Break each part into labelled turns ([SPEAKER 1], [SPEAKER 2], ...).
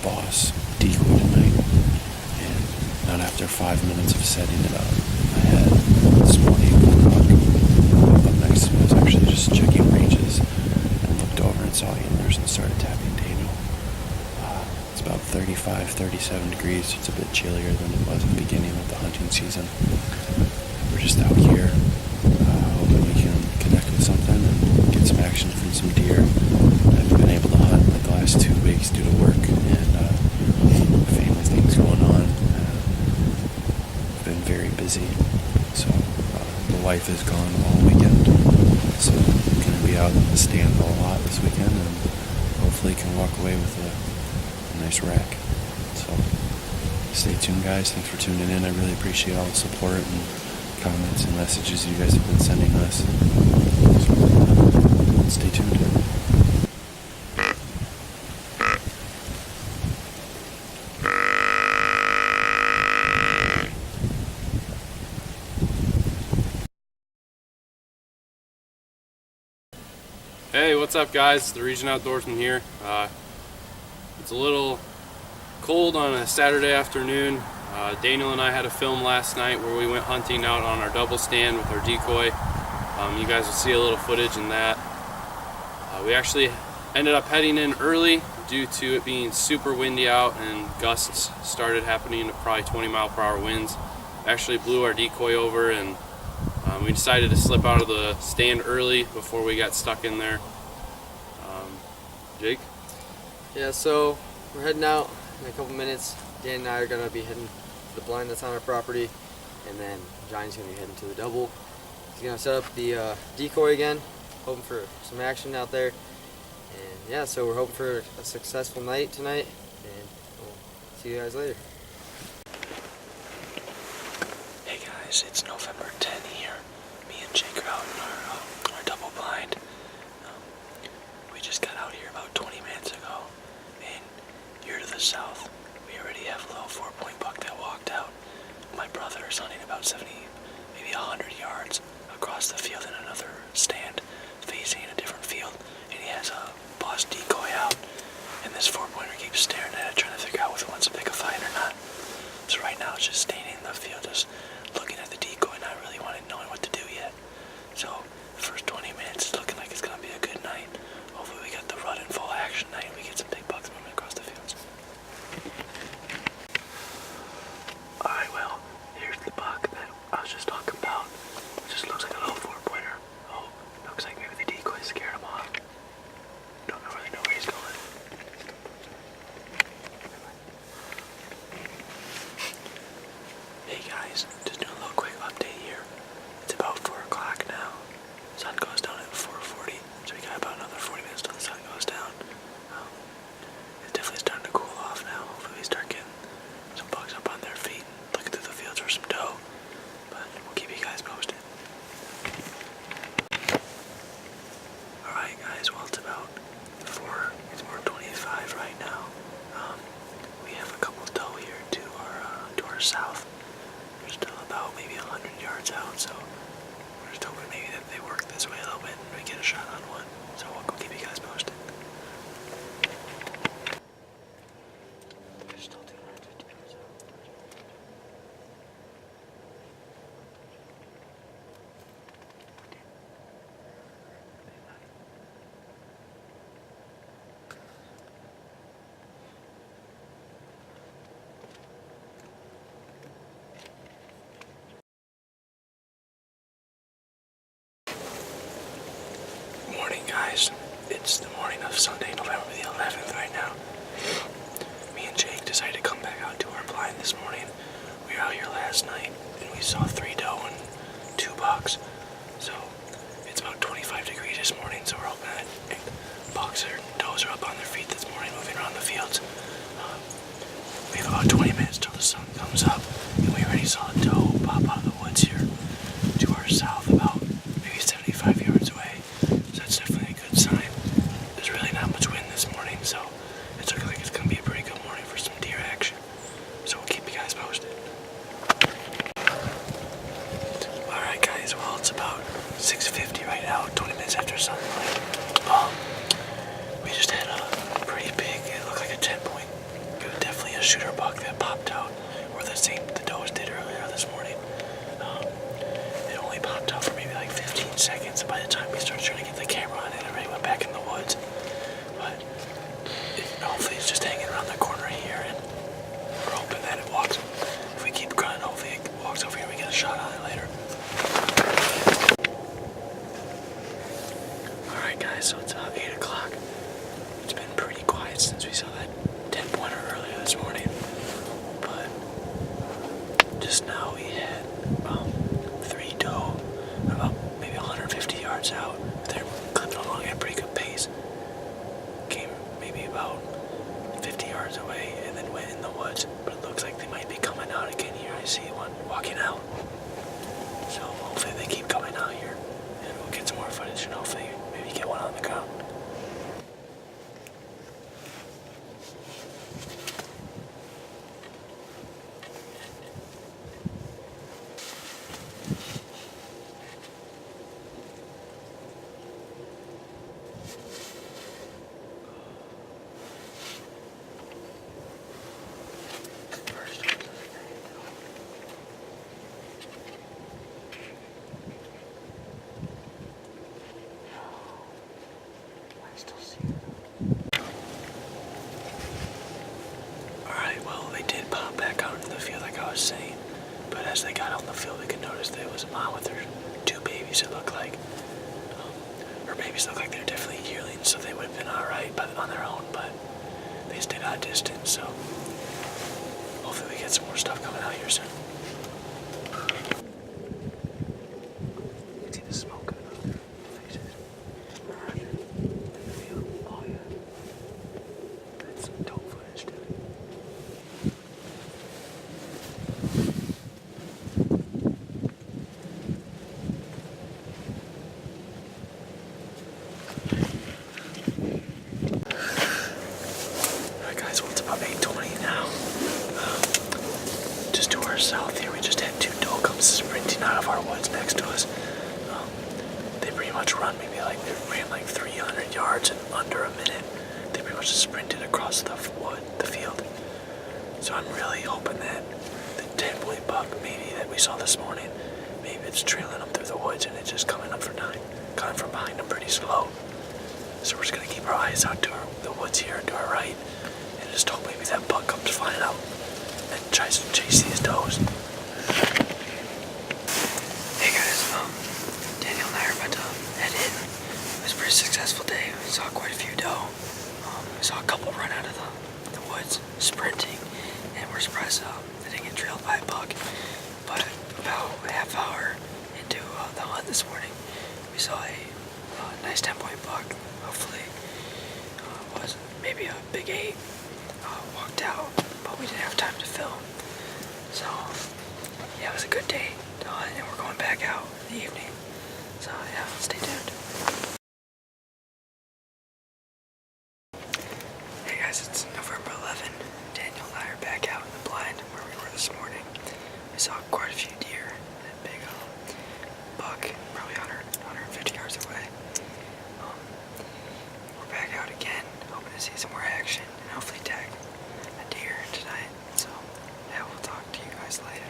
[SPEAKER 1] boss decoy tonight, and not after 5 minutes of setting it up, I had this morning up next to me. I was actually just checking ranges and looked over and saw antlers and started tapping Daniel. It's about 35, 37 degrees, so it's a bit chillier than it was at the beginning of the hunting season. We're just out here hoping we can connect with something and get some action from some deer. I haven't been able to hunt like the last 2 weeks due to work and family things going on. I've been very busy, so the wife is gone all weekend, so I'm going to be out in the stand a lot this weekend and hopefully can walk away with a nice rack. So stay tuned, guys. Thanks for tuning in. I really appreciate all the support and comments and messages you guys have been sending us. So, stay tuned.
[SPEAKER 2] Hey, what's up, guys? The Region Outdoorsman here. It's a little cold on a Saturday afternoon. Daniel and I had a film last night where we went hunting out on our double stand with our decoy. You guys will see a little footage in that. We actually ended up heading in early due to it being super windy out, and gusts started happening at probably 20-mile-per-hour winds. Actually blew our decoy over, and we decided to slip out of the stand early before we got stuck in there. Jake?
[SPEAKER 3] Yeah, so we're heading out in a couple minutes. Dan and I are going to be heading to the blind that's on our property, and then Johnny's going to be heading to the double. He's going to set up the decoy again, hoping for some action out there. And yeah, so we're hoping for a successful night tonight, and we'll see you guys later.
[SPEAKER 1] Hey guys, it's November 10 here. Me and Jake are out in our double blind. We just got out here about 20 minutes ago, and here to the south, we already have a little 4-point buck that walked out. My brother is hunting about 70, maybe 100 yards across the field in another stand, facing a different field, and he has a boss decoy out, and this 4-pointer keeps staring at it, trying to figure out whether it wants to pick a fight or not. So right now it's just standing in the field, just looking at the decoy, not really knowing what to do yet. So the first 20 minutes is looking like it's going to be a good night. Hopefully we get the rut in full action night and we get some big bucks moving across the fields. Alright, well, here's the buck that I was just talking about. It just looks like a little 4-pointer. Oh, looks like maybe the decoy scared him off. Don't really know where he's going. Hey guys, just doing a little quick update here. It's about 4 o'clock now. Sun goes down at 4:40, so we got about another 40 minutes till the sun goes down. It's definitely starting to cool off now. Hopefully we start getting some bugs up on their feet and looking through the fields for some doe. But we'll keep you guys posted. Alright guys, well it's about 4:25 right now. We have a couple of doe here to our south. They're still about maybe 100 yards out, so we're just hoping maybe that they work this way a little bit and we get a shot on one. So we'll go keep you guys posted. They're still 250 yards out. Morning, guys. It's the morning of Sunday, November the 11th right now. Me and Jake decided to come back out to our blind this morning. We were out here last night and we saw 3 doe and 2 bucks. So it's about 25 degrees this morning, so we're hoping that bucks or does are up on their feet this morning, moving around the fields. We have about 20 minutes till the sun comes up, and we already saw a doe pop out of the woods here to our south, about maybe 75 yards away. So that's definitely a good sign. There's really not much wind this morning, so it's looking like it's going to be a pretty good morning for some deer action. So we'll keep you guys posted. Alright guys, well it's about 6:50 right now, 20 minutes after sunlight. We just had a pretty big, it looked like a 10-point a shooter buck that popped out, or the does did earlier this morning. It only popped out for maybe like 15 seconds. By the time we started trying to get the camera on it, already went back in the woods. But hopefully it's just hanging around the corner here, and we're hoping that it walks. If we keep grunting, hopefully it walks over here and we get a shot on it later. Alright guys, so it's 8 o'clock. It's been pretty quiet since we saw that 10-pointer earlier this morning. But just now we had 3 doe about maybe 150 yards out. They're clipping along at a pretty good pace. Came maybe about 50 yards away and then went in the woods. But it looks like they might be coming out again here. I see one walking out. So hopefully they keep coming out here and we'll get some more footage and hopefully maybe get one on the ground. Alright, well, they did pop back out into the field like I was saying, but as they got out in the field, they could notice there was a mom with her 2 babies, it looked like. Her babies looked like they're definitely yearlings, so they would have been alright on their own, but they stayed out of distance, so hopefully we get some more stuff coming out here soon. You can see the smoke coming out of their faces. In the field. Oh yeah. That's some dope footage too. Alright guys, well it's about 8:20 now. Just to our south here, we just had 2 doe come sprinting out of our woods next to us. They pretty much ran 300 yards in under a minute. They pretty much just sprinted across the field. So I'm really hoping that the 10-point buck maybe that we saw this morning, maybe it's trailing them through the woods and it's just coming from behind them pretty slow. So we're just gonna keep our eyes out to the woods here to our right and just hope maybe that buck comes flying out and tries to chase these does.
[SPEAKER 3] Hey guys, Daniel and I are about to head in. It was a pretty successful day. We saw quite a few doe. We saw a couple run out of the woods sprinting, and we're surprised they didn't get trailed by a buck. But about a half hour into the hunt this morning, we saw a nice 10-point buck. Hopefully, was maybe a big 8. Walked out, but we didn't have time to film. So yeah, it was a good day to hunt, and we're going back out in the evening. So yeah, stay tuned. Hey guys, it's November 11. Daniel and I are back out in the blind where we were this morning. We saw quite a few deer. That big buck, probably 150 yards away. We're back out again, hoping to see some more action and hopefully tag a deer tonight. So yeah, we'll talk to you guys later.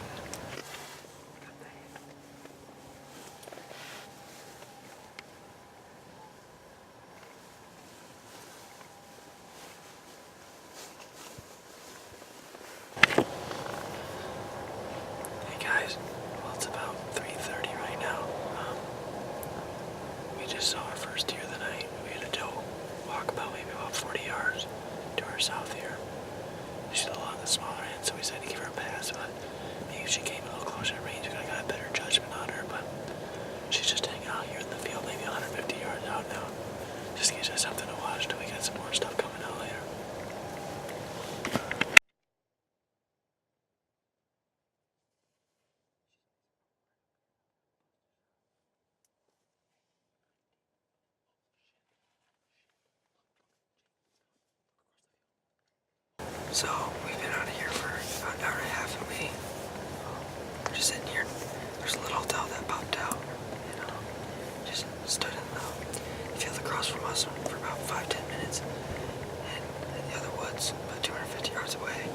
[SPEAKER 1] Hey guys, well it's about 3:30 right now. We just saw our first deer of the night. We had a doe walk maybe about 40 yards to our south here. She's a lot on the smaller end, so we decided to give her a pass, but maybe if she came a little closer to range, we could have got a better judgment on her, but she's just hanging out here in the field, maybe 150 yards out now. Just gives us something to watch till we get some more stuff coming out later.
[SPEAKER 3] So we've been out of here for about an hour and a half, and we're just sitting here. There's a little doe that popped out, and just stood in the field across from us for about 5-10 minutes, and in the other woods, about 250 yards away.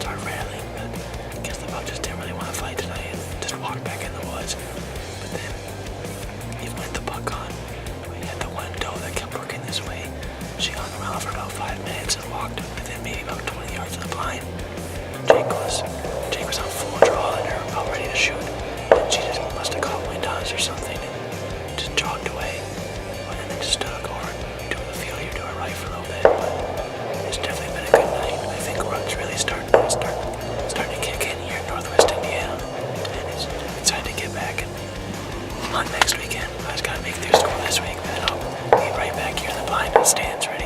[SPEAKER 1] start rattling, but I guess the buck just didn't really want to fight tonight and just walked back in the woods. But then, even with the buck on, we had the one doe that kept working this way. She hung around for about 5 minutes and walked within maybe about 20 yards of the blind. Jake was on full draw and her about ready to shoot. And she just must have caught wind on us or something and just jogged away. And then just go over to the field here to our right for a little bit. But it's definitely been a good night. I think rut's really starting to kick in here in northwest Indiana. And it's excited to get back and hunt next weekend. I just gotta make it through school this week, but then I'll be right back here in the blind and stands right